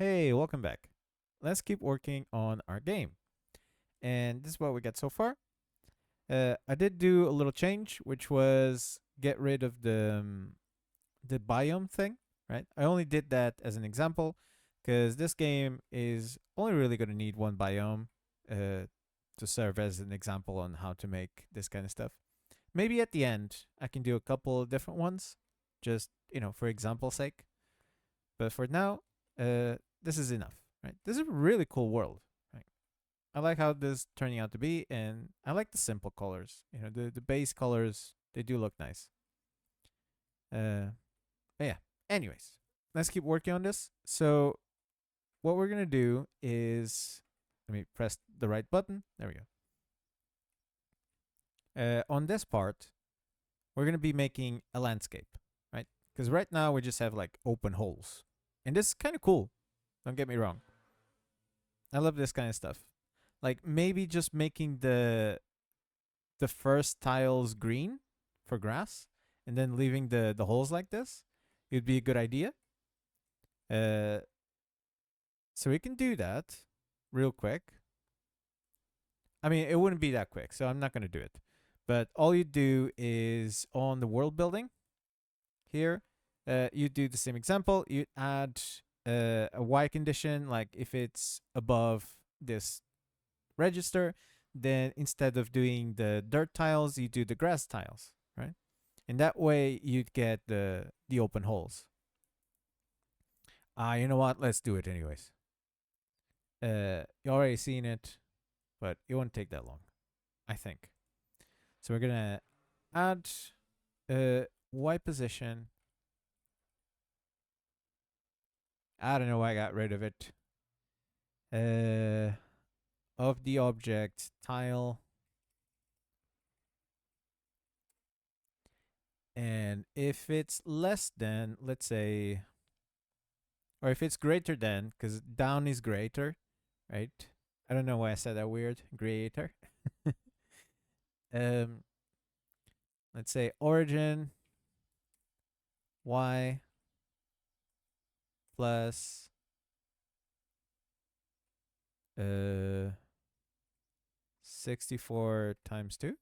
Hey, welcome back. Let's keep working on our game. And this is what we got so far. I did do a little change, which was get rid of the biome thing, right? I only did that as an example because this game is only really going to need one biome uh, to serve as an example on how to make this kind of stuff. Maybe at the end, I can do a couple of different ones, just, for example's sake. But for now, this is enough, right? This is a really cool world, right? I like how this is turning out to be, and I like the simple colors. The base colors, they do look nice. But yeah. Anyways, let's keep working on this. So what we're gonna do is let me press the right button. There we go. On this part, we're gonna be making a landscape, right? Because right now we just have like open holes, and this is kind of cool. Don't get me wrong. I love this kind of stuff. Like maybe just making the first tiles green for grass, and then leaving the holes like this. It'd be a good idea. Uh, so we can do that real quick. I mean, it wouldn't be that quick, so I'm not gonna do it. But all you do is on the world building here, you do the same example. You add a Y condition, like if it's above this register, then instead of doing the dirt tiles, you do the grass tiles, right? And that way you'd get the open holes. You know what? Let's do it anyways. You already seen it, but it won't take that long, I think. So we're gonna add a Y position. I don't know why I got rid of it. Of the object tile. And if it's less than, let's say, or if it's greater than, because down is greater, right? I don't know why I said that weird. Greater. um, let's say origin y plus 64 times 2.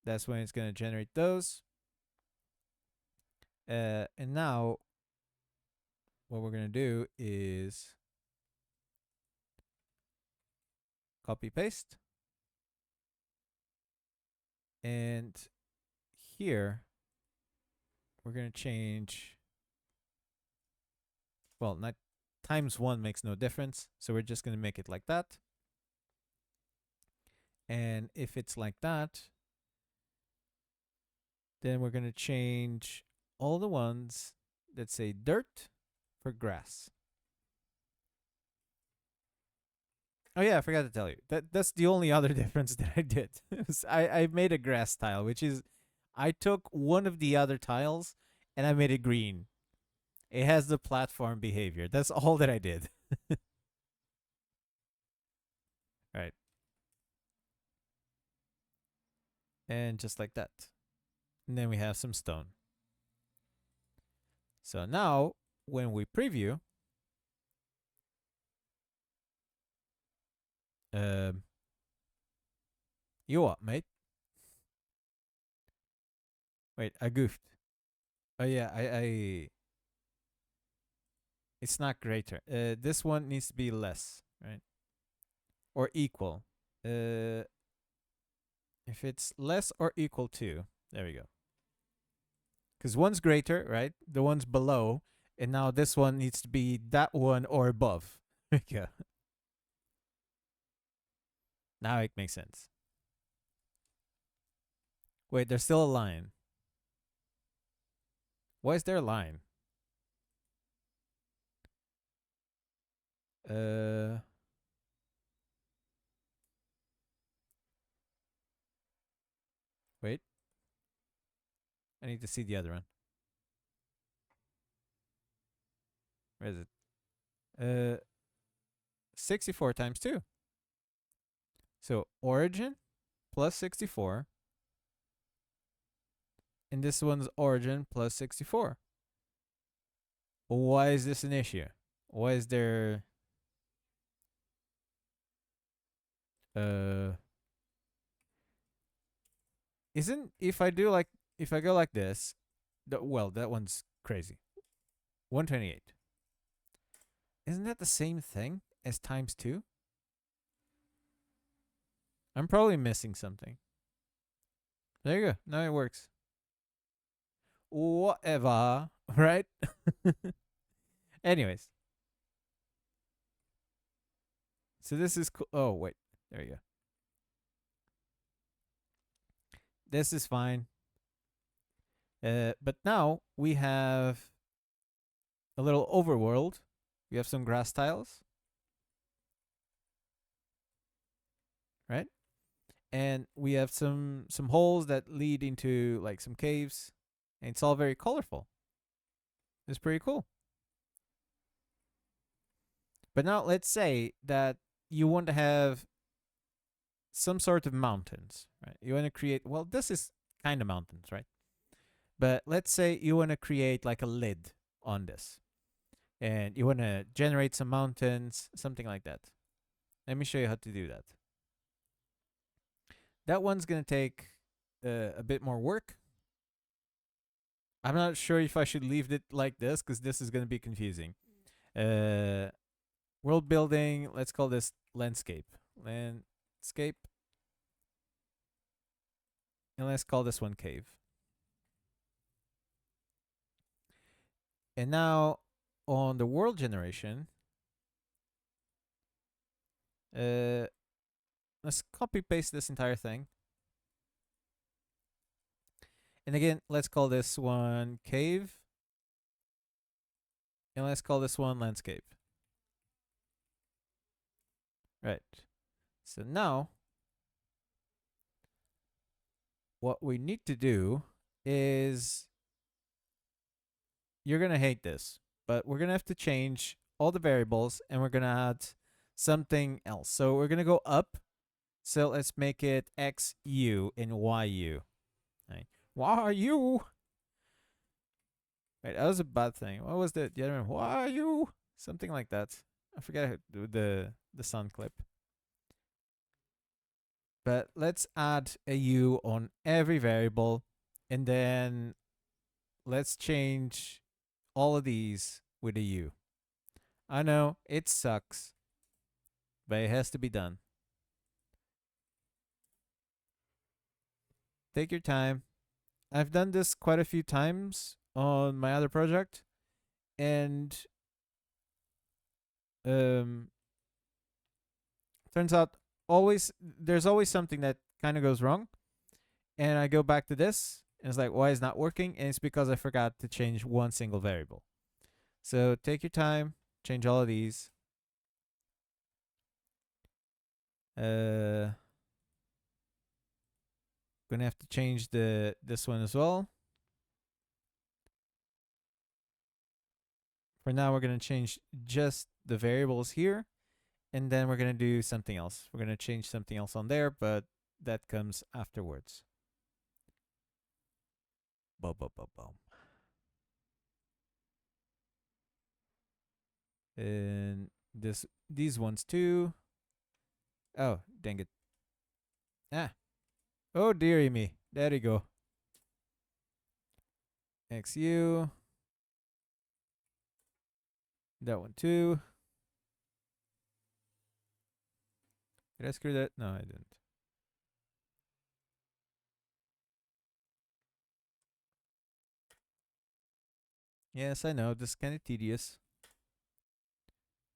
That's when it's going to generate those. And now what we're going to do is copy paste. And here we're going to change, well, not times 1 makes no difference. So we're just going to make it like that. And if it's like that, then we're going to change all the ones that say dirt for grass. Oh yeah, I forgot to tell you. That's the only other difference that I did. I made a grass tile, which is I took one of the other tiles and I made it green. It has the platform behavior. That's all that I did. Right. And just like that. And then we have some stone. So now when we preview, um, you what, mate? Wait, I goofed. Oh yeah, I it's not greater. This one needs to be less, right? Or equal. If it's less or equal to, there we go. Because one's greater, right? The one's below, and now this one needs to be that one or above. Yeah. Now it makes sense. Wait, there's still a line. Why is there a line? Uh, wait. I need to see the other one. Where is it? 64 times 2. So origin plus 64. And this one's origin plus 64. Why is this an issue? Why is there uh isn't if I go like this, well, that one's crazy. 128. Isn't that the same thing as times 2? I'm probably missing something. There you go. Now it works. Whatever, right? Anyways, so this is cool. Oh, wait. There you go. This is fine. But now we have a little overworld. We have some grass tiles, right? And we have some holes that lead into like some caves, and it's all very colorful. It's pretty cool. But now let's say that you want to have some sort of mountains, right? You want to create, well, this is kind of mountains, right? But let's say you want to create like a lid on this and you want to generate some mountains, something like that. Let me show you how to do that. That one's going to take a bit more work. I'm not sure if I should leave it like this because this is going to be confusing. World building, let's call this landscape. Landscape. And let's call this one cave. And now on the world generation, let's copy paste this entire thing. And again, let's call this one cave. And let's call this one landscape. Right. So now, what we need to do is, you're going to hate this, but we're going to have to change all the variables and we're going to add something else. So we're going to go up. So let's make it XU and YU. Right. YU. Wait, that was a bad thing. What was the other one? YU? Something like that. I forget the sound clip. But let's add a U on every variable and then let's change all of these with a U. I know it sucks, but it has to be done. Take your time. I've done this quite a few times on my other project, and turns out there's always something that kind of goes wrong, and I go back to this, and it's like, why is it not working? And it's because I forgot to change one single variable. So take your time, change all of these. Gonna have to change this one as well. For now, we're gonna change just the variables here, and then we're gonna do something else. We're gonna change something else on there, but that comes afterwards. Boom, boom, boom, boom. And these ones too. Oh, dang it. Ah. Oh, dearie me. There you go. XU. That one too. Did I screw that? No, I didn't. Yes, I know. This is kind of tedious.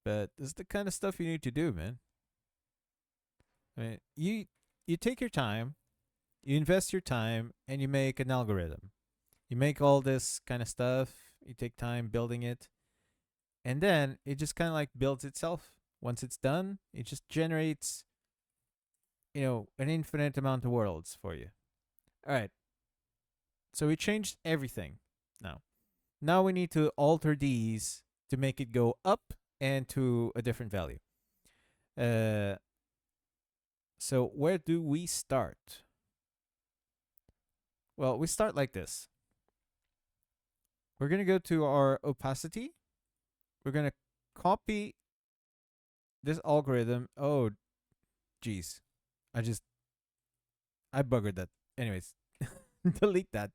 But this is the kind of stuff you need to do, man. I mean, you take your time, you invest your time, and you make an algorithm. You make all this kind of stuff. You take time building it, and then it just kind of like builds itself. Once it's done, it just generates, an infinite amount of worlds for you. All right. So we changed everything now. Now we need to alter these to make it go up and to a different value. So where do we start? Well, we start like this. we're going to go to our opacity. We're going to copy this algorithm. Oh, geez. I buggered that. Anyways, delete that.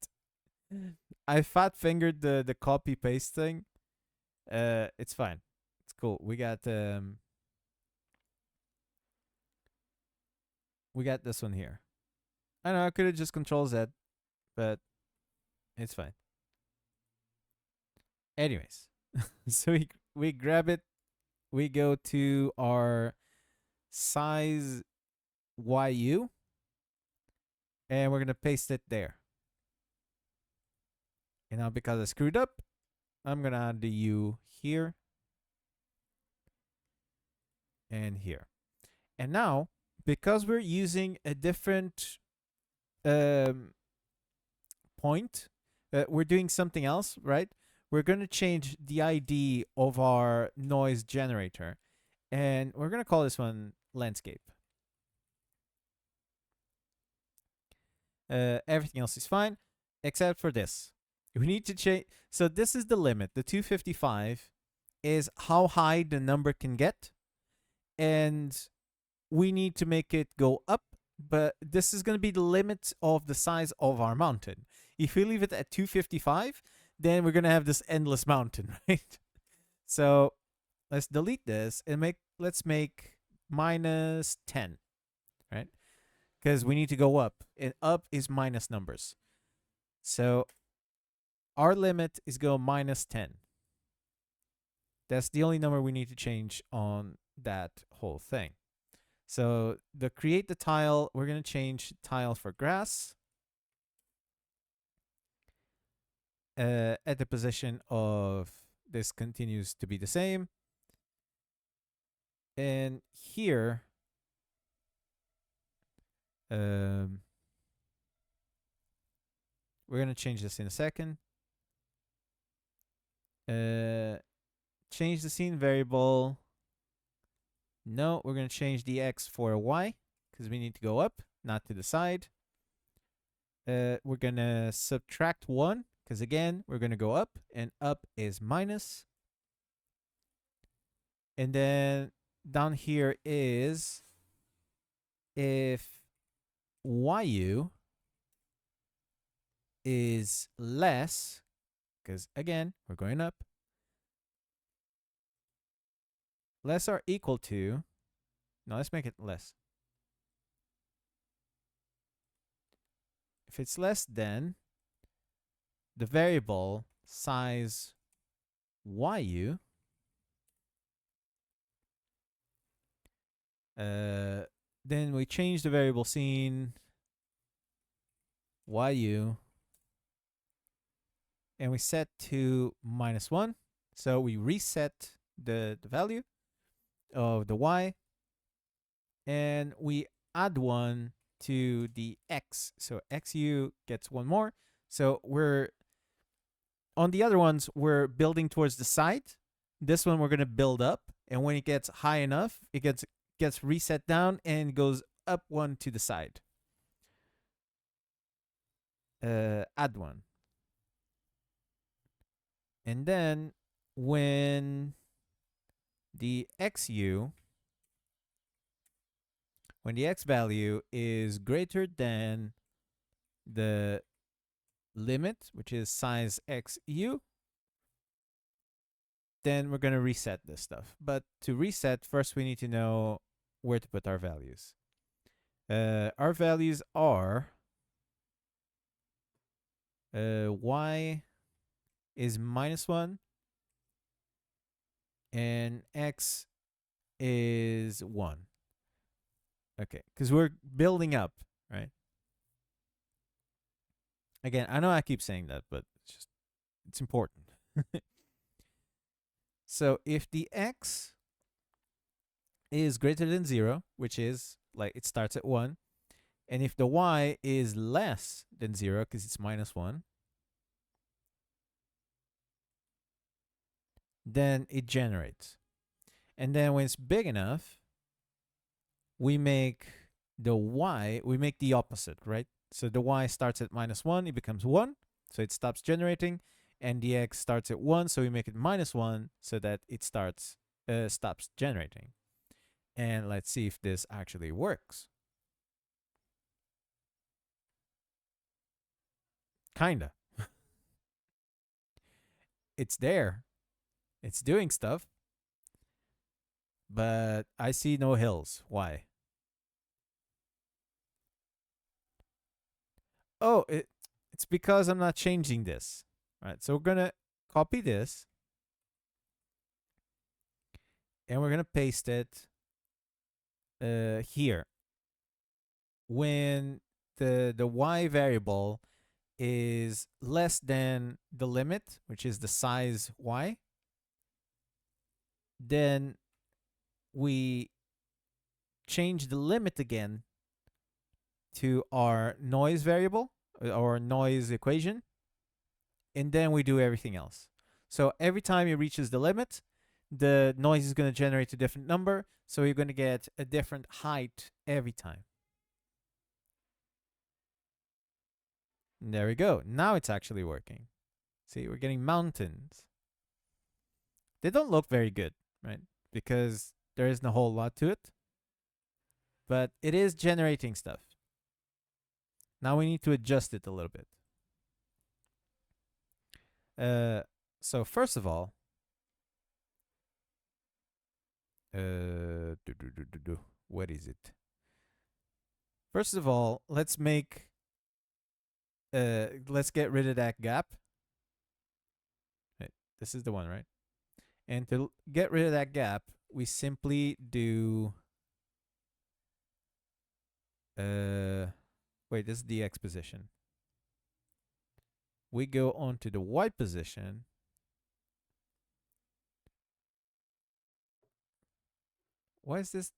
I fat fingered the copy paste thing. It's fine. It's cool. We got this one here. I know I could have just Control Z, but it's fine. Anyways, so we grab it. We go to our size YU, and we're gonna paste it there. And now because I screwed up, I'm gonna add the U here and here. And now, because we're using a different point, we're doing something else, right? We're going to change the ID of our noise generator. And we're going to call this one landscape. Everything else is fine, except for this. We need to change. So this is the limit. The 255 is how high the number can get. And we need to make it go up. But this is going to be the limit of the size of our mountain. If we leave it at 255, then we're going to have this endless mountain, right? So let's delete this and let's make minus 10, right? Because we need to go up, and up is minus numbers. So our limit is go minus 10. That's the only number we need to change on that whole thing. So the create the tile, we're going to change tile for grass. At the position of this continues to be the same. And here, we're going to change this in a second. Change the scene variable. No, we're going to change the X for a Y because we need to go up, not to the side. We're going to subtract 1 because, again, we're going to go up, and up is minus. And then down here is if YU is less, because, again, we're going up, less or equal to, no, let's make it less. If it's less than the variable size YU, then we change the variable scene YU, and we set to -1. So we reset the value of the Y, and we add 1 to the X. So XU gets 1 more. So we're on the other ones, we're building towards the side. This one we're going to build up, and when it gets high enough, it gets reset down and goes up 1 to the side. Add 1. And then when the XU, when the X value is greater than the limit, which is size XU, then we're going to reset this stuff. But to reset, first we need to know where to put our values. Our values are Y is -1 and X is 1. Okay, because we're building up, right? Again, I know I keep saying that, but it's important. So if the X is greater than 0, which is like it starts at 1, and if the Y is less than 0, because it's -1, then it generates. And then when it's big enough, we make the Y, we make the opposite, right? So the Y starts at -1, it becomes 1, so it stops generating. and the x starts at 1, so we make it -1 so that it stops generating. And let's see if this actually works. Kinda. It's there. It's doing stuff. But I see no hills. Why? Oh, it's because I'm not changing this. All right, so we're going to copy this. And we're going to paste it here. When the y variable is less than the limit, which is the size y, then we change the limit again to our noise variable or noise equation, and then we do everything else. So every time it reaches the limit, the noise is going to generate a different number, so you're going to get a different height every time. And there we go. Now it's actually working. See, we're getting mountains. They don't look very good, right? Because there isn't a whole lot to it. But it is generating stuff. Now we need to adjust it a little bit. So first of all, what is it? First of all, let's get rid of that gap. Right, this is the one, right? And to get rid of that gap, we simply do wait, this is the x position. We go on to the y position. Why is this?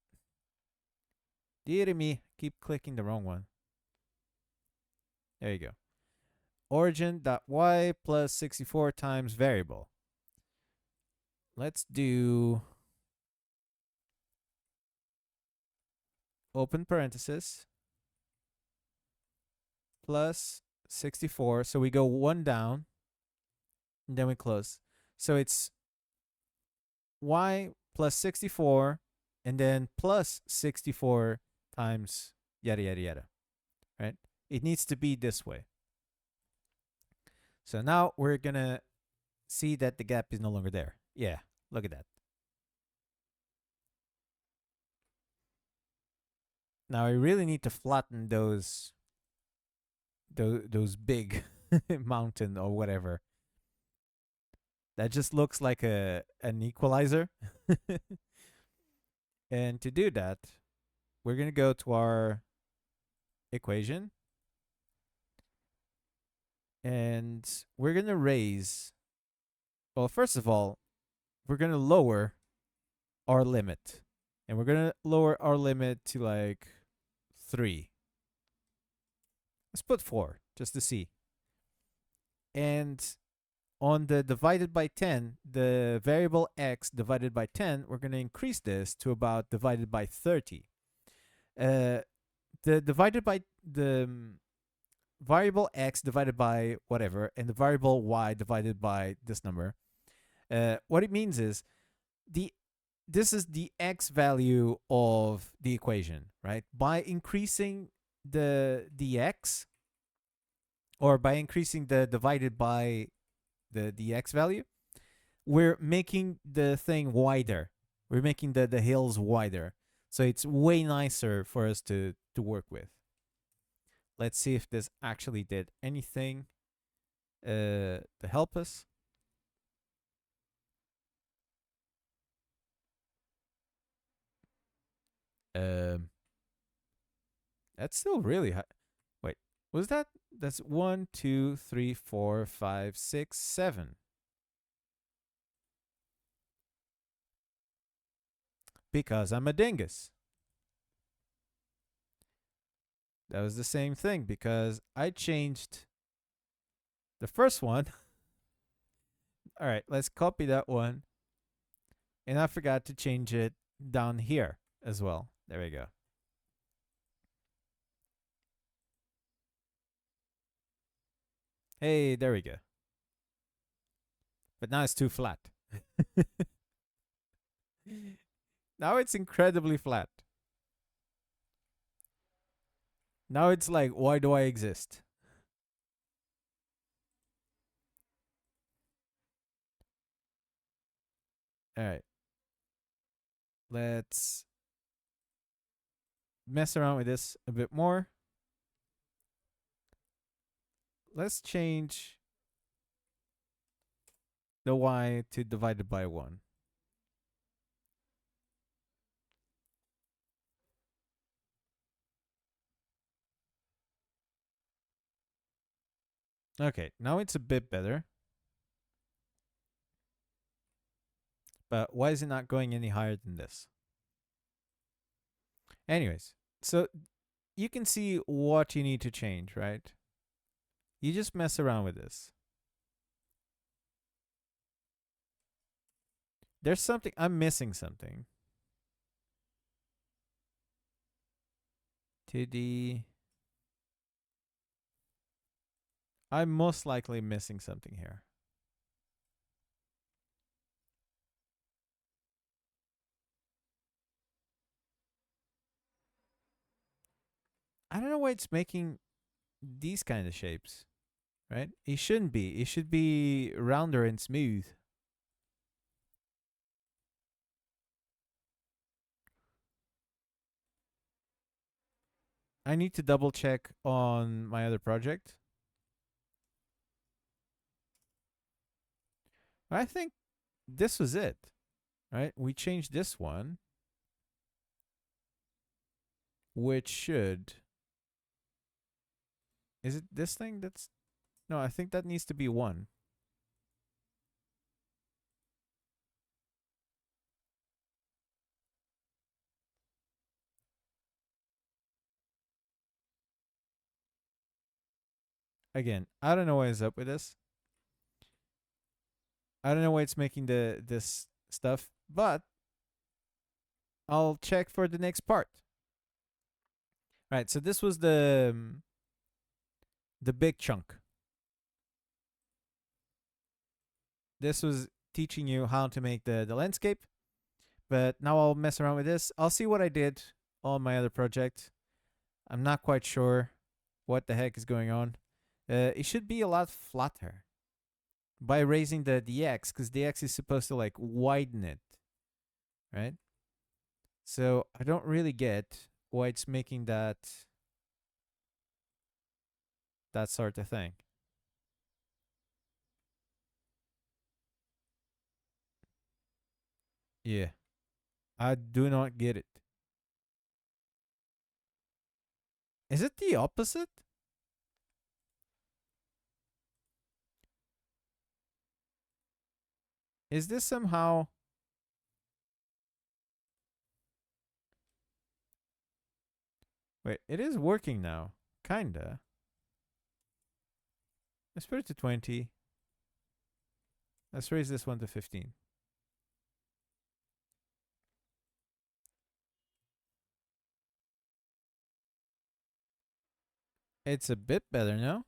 Dear me, keep clicking the wrong one. There you go. Origin.y plus 64 times variable. Let's do open parenthesis plus 64. So we go one down, and then we close. So it's y plus 64, and then plus 64 times yada, yada, yada, right? It needs to be this way. So now we're going to see that the gap is no longer there. Yeah, look at that. Now I really need to flatten those big mountain or whatever. That just looks like an equalizer. And to do that, we're going to go to our equation. And we're going to raise, well, first of all, we're going to lower our limit. And we're going to lower our limit to like 3. Let's put 4 just to see. And on the divided by 10, the variable x divided by 10, we're going to increase this to about divided by 30. The divided by the variable x divided by whatever, and the variable y divided by this number, what it means is this is the x value of the equation, right? By increasing the x, or by increasing the divided by the x value, we're making the thing wider. We're making the hills wider. So it's way nicer for us to work with. Let's see if this actually did anything to help us. That's still really high. Wait, was that? That's 1, 2, 3, 4, 5, 6, 7. Because I'm a dingus. That was the same thing because I changed the first one. All right, let's copy that one. And I forgot to change it down here as well. There we go. Hey, there we go. But now it's too flat. Now it's incredibly flat. Now it's like, why do I exist? All right. Let's mess around with this a bit more. Let's change the y to divided by 1. Okay, now it's a bit better. But why is it not going any higher than this? Anyways, so you can see what you need to change, right? You just mess around with this. There's something, I'm missing something. 2D. I'm most likely missing something here. I don't know why it's making these kind of shapes, right? It shouldn't be. It should be rounder and smooth. I need to double check on my other project. I think this was it, right? We changed this one, which should. Is it this thing that's. No, I think that needs to be 1. Again, I don't know what is up with this. I don't know why it's making this stuff, but I'll check for the next part. Right, so this was the big chunk. This was teaching you how to make the landscape, but now I'll mess around with this. I'll see what I did on my other project. I'm not quite sure what the heck is going on. It should be a lot flatter by raising the x, because the x is supposed to like widen it, right? So I don't really get why it's making that sort of thing. Yeah, I do not get it. Is it the opposite? Is this somehow... Wait, it is working now. Kinda. Let's put it to 20. Let's raise this one to 15. It's a bit better now.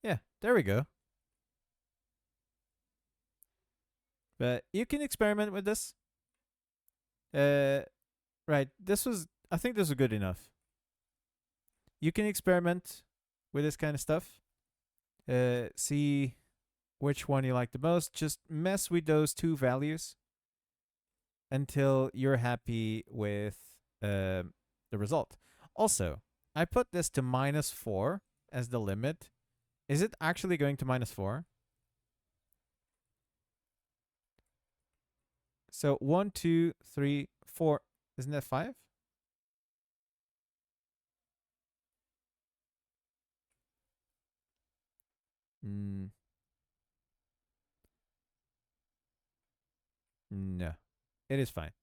Yeah, there we go. But you can experiment with this. Right, I think this was good enough. You can experiment with this kind of stuff. See which one you like the most. Just mess with those 2 values until you're happy with the result. Also, I put this to -4 as the limit. Is it actually going to -4? So 1, 2, 3, 4. Isn't that 5? No. It is fine.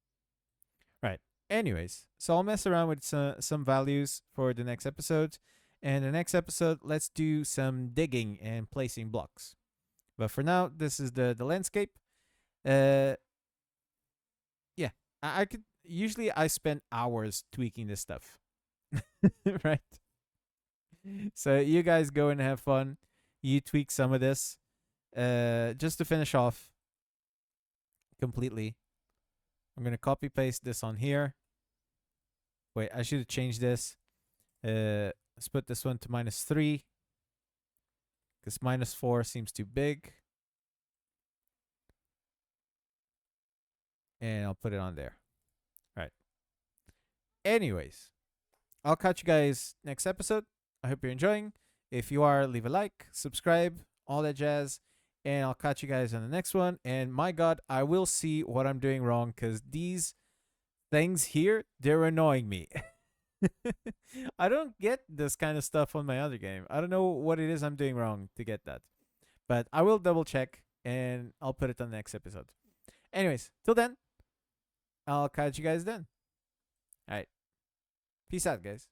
Right. Anyways, so I'll mess around with some values for the next episode. And the next episode, let's do some digging and placing blocks. But for now, this is the landscape. Yeah, I could usually I spend hours tweaking this stuff. Right? So you guys go and have fun. you tweak some of this just to finish off completely. I'm going to copy paste this on here. Wait, I should have changed this. Let's put this one to -3 because -4 seems too big. And I'll put it on there. All right. Anyways, I'll catch you guys next episode. I hope you're enjoying. If you are, leave a like, subscribe, all that jazz. And I'll catch you guys on the next one. And my God, I will see what I'm doing wrong because these things here, they're annoying me. I don't get this kind of stuff on my other game. I don't know what it is I'm doing wrong to get that. But I will double check and I'll put it on the next episode. Anyways, till then, I'll catch you guys then. All right. Peace out, guys.